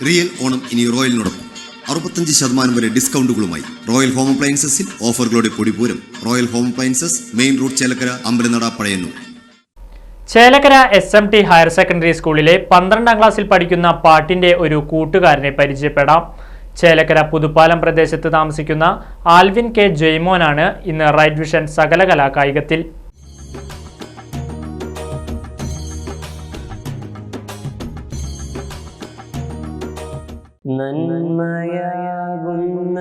Real Onam ഇനി റോയലിനോടൊപ്പം 65% വരെ ഡിസ്കൗണ്ടുകളുമായി റോയൽ ഹോം അപ്ലയൻസസിൽ ഓഫറുകളുടെ പൊടിപൂരം. Royal Home Appliances, main road, Chelakkara, Ambalanada, Pazhayannur. Chelakkara SMT higher secondary സ്കൂളിലെ 12ാം ക്ലാസ്സിൽ പഠിക്കുന്ന പാട്ടിന്റെ ഒരു കൂട്ടുകാരനെ പരിചയപ്പെടാം. ചേലക്കര പുതുപ്പാലം പ്രദേശത്ത് താമസിക്കുന്ന ആൽവിൻ കെ ജയ്മോനാണ് ഇന്ന് റൈറ്റ് വിഷൻ സകലകലാ കായികത്തിൽ. നന്മയാകുന്ന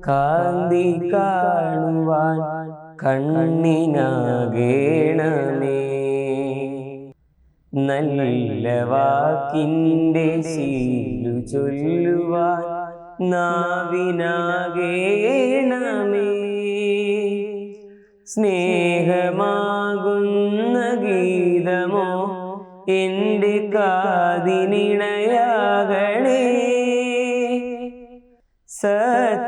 കാന്തി കാണുവാൻ കണ്ണിനാകേണമേ, നല്ല വാക്കിൻ്റെ ശീലു ചൊല്ലുവാൻ നാവിനാകേണമേ, സ്നേഹമാകുന്ന ഗീതമോ എൻ്റെ കാതിനിണയാകണേ,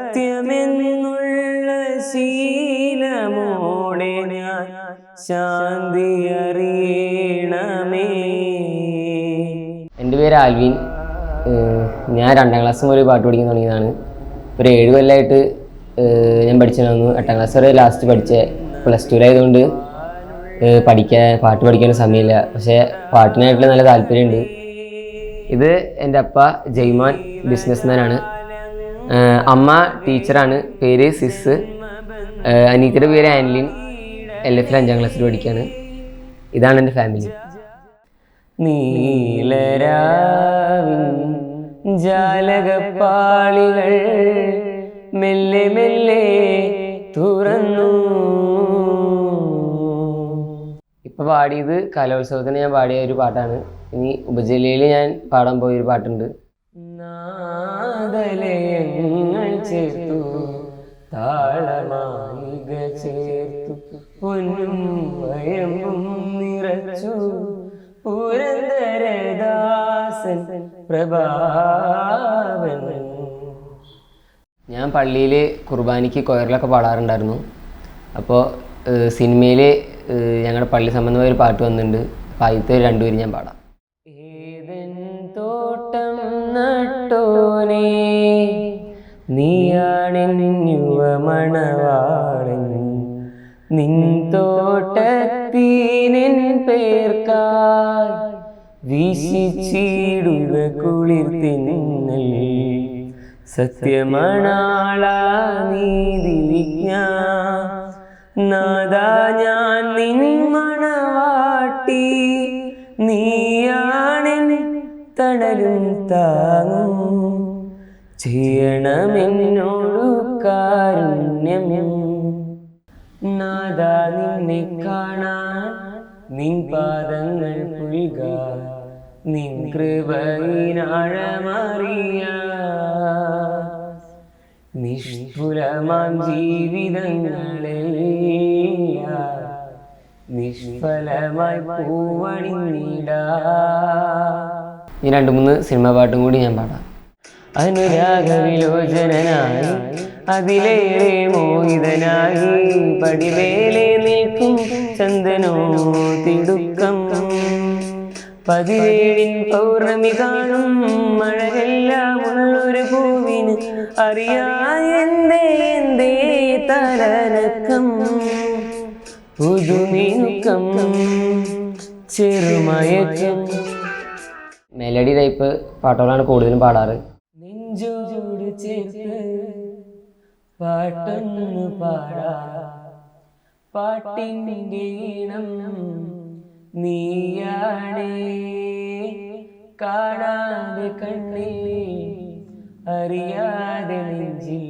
സത്യമെന്നുള്ള ശീലമോടെ ഞാൻ ശാന്തി അറിയണമേ. എൻ്റെ പേര് ആൽവിൻ. ഞാൻ 2ാം ക്ലാസ് മുതൽ പാട്ട് പഠിക്കാൻ തുടങ്ങിയതാണ്. ഒരു 7 കൊല്ലമായിട്ട് ഞാൻ പഠിച്ചിരുന്നു. 8ാം ക്ലാസ് വരെ ലാസ്റ്റ് പഠിച്ച. +2 ആയതുകൊണ്ട് പാട്ട് പഠിക്കാൻ സമയമില്ല. പക്ഷേ പാട്ടിനായിട്ടുള്ള നല്ല താല്പര്യമുണ്ട്. ഇത് എൻ്റെ അപ്പ ജയ്മാൻ, ബിസിനസ്മാനാണ്. അമ്മ ടീച്ചറാണ്, പേര് സിസ്. അനീത്തിയുടെ പേര് ആൻലിൻ, LF 5ാം ക്ലാസ്സിൽ പഠിക്കുകയാണ്. ഇതാണ് എൻ്റെ ഫാമിലി. നീലരാവിൻ ജാലകപ്പാളികൾ മെല്ലെ മെല്ലെ തുറന്നു. ഇപ്പോൾ പാടിയത് കലോത്സവത്തിന് ഞാൻ പാടിയ ഒരു പാട്ടാണ്. ഇനി ഉപജില്ലയിൽ ഞാൻ പാടാൻ പോയൊരു പാട്ടുണ്ട്. നാദലയങ്ങൾ ചേർത്തു, താളമാലിക ചേർത്തു, പൊന്നും വയമ്പും നിറച്ചു, പുരന്ദരദാസൻ പ്രഭാവൻ. ഞാൻ പള്ളിയിൽ കുർബാനയ്ക്ക് കൊയറിലൊക്കെ പാടാറുണ്ടായിരുന്നു. അപ്പോൾ സിനിമയിൽ ഞങ്ങളുടെ പള്ളി സംബന്ധമായ ഒരു പാട്ട് വന്നിട്ടുണ്ട്. അപ്പോൾ ആദ്യത്തെ 2 പേര് ഞാൻ പാടാം. ഏതൻ തോട്ടം നട്ടോനേ, നീയാണെൻ യുവമണവാളൻ, നിൻ തോട്ടത്തിനെൻ പേർക്കായി വീശിച്ചിടുക കുളിർത്തിന്നൽ, സത്യമണാള നീതി വിജ്ഞാ നാദാ ഞാൻ നിൻ മണവാട്ടി, നീയാണെൻ തണലും താങ്ങും, ചെയ്യണമെന്നോടു കാരുണ്യം. നാദാ നിന്നെ കാണാൻ നിൻ പാദങ്ങൾ പുൽകാൻ, നിൻ കൃപയിനാഴമറിയാൻ, നിഷ്ഫുലമാം ജീവിതങ്ങളെല്ലാം നിഷ്ഫലമായി പൂവണിഞ്ഞിടാൻ. ഈ 2-3 സിനിമ പാട്ടും കൂടി ഞാൻ പാടാം. അനുരാഗവിലോചനായി അതിലേറെ മോഹിതനായി, പടിമേലെ നിൽക്കും ചന്ദനോ തിടുക്കം, 17 പൗർണമി കാണും മഴയെല്ലാം ഉള്ളൊരു പൂവിന് അറിയായെന്തേ തലനക്കം, പുതുമിനുക്കം ചെറുമയക്കം. മെലഡി ടൈപ്പ് പാട്ടുകളാണ് കൂടുതലും പാടാറ്. നെഞ്ചോട് ചേർത്ത് പാട്ടൊന്നു പാടാ, പാട്ടിൻ്റെ ഈണം നീയാണേ, കാണാതെ കണ്ണിൽ അറിയാതെ നെഞ്ചിൽ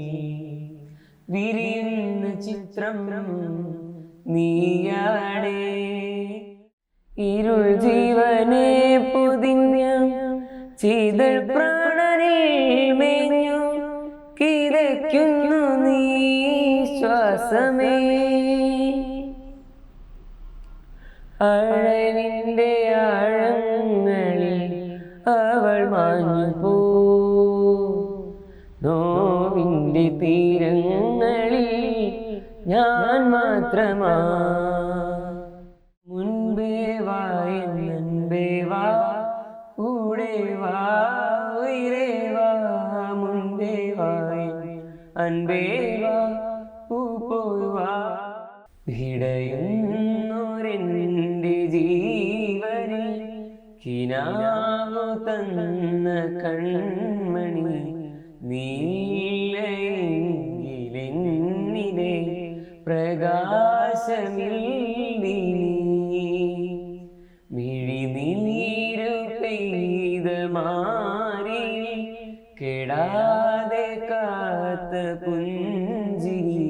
വിരിയുന്ന ചിത്രം നീയാണേ, ഇരുൾ ജീവനെ പൊതിഞ്ഞ ചീതൾ പ്രാണനിൽ മേഞ്ഞു കിതയ്ക്കുന്നു നീ ശ്വാസമേ, അഴലിൻ്റെ ആഴങ്ങളിൽ അവൾ മാഞ്ഞു പോ, നോവിൻ്റെ തീരങ്ങളിൽ ഞാൻ മാത്രമാ, മുൻപേ വാ എന്നൻപേ വാ, കൂടെ വാ ഉയരേ അൻപേ വാ പൂ പോയി വാ ഇടയുന്നൊരെൻ്റെ ജീവനിൽ കിനാവു തന്ന കൺമണി നീലെങ്കിലെന്നിലെ പ്രകാശമില്ലി മിഴിനീരു പെയ്ത മാറി കെടാതെ കാത്ത പുഞ്ചിരി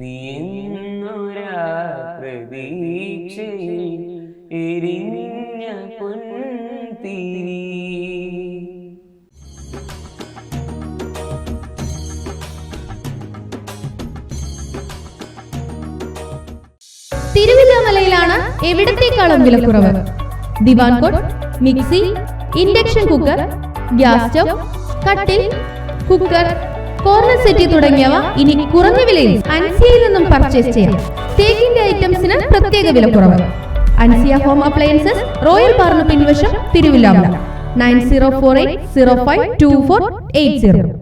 നീ എന്നൊരാ പ്രതീക്ഷയിൽ എരിഞ്ഞ പൊൻതിരി. തിരുവില്ലാമലയിലാണ് എവിടത്തേക്കാളും വിലക്കുറവ്. Divan cot, mixie, induction cooker, gas stove, കട്ടിൽ, കുക്കർ, കോർണർ സെറ്റി തുടങ്ങിയവ ഇനി കുറഞ്ഞ വിലയിൽ അൻസിയയിൽ നിന്നും പർച്ചേസ് ചെയ്യാം. തേക്കിന്റെ ഐറ്റംസിന് പ്രത്യേക വിലക്കുറവ്. അൻസിയ ഹോം അപ്ലയൻസസ്, റോയൽ പാർന്ന് പിൻവശം, തിരുവില്ലാമല. 9048052480.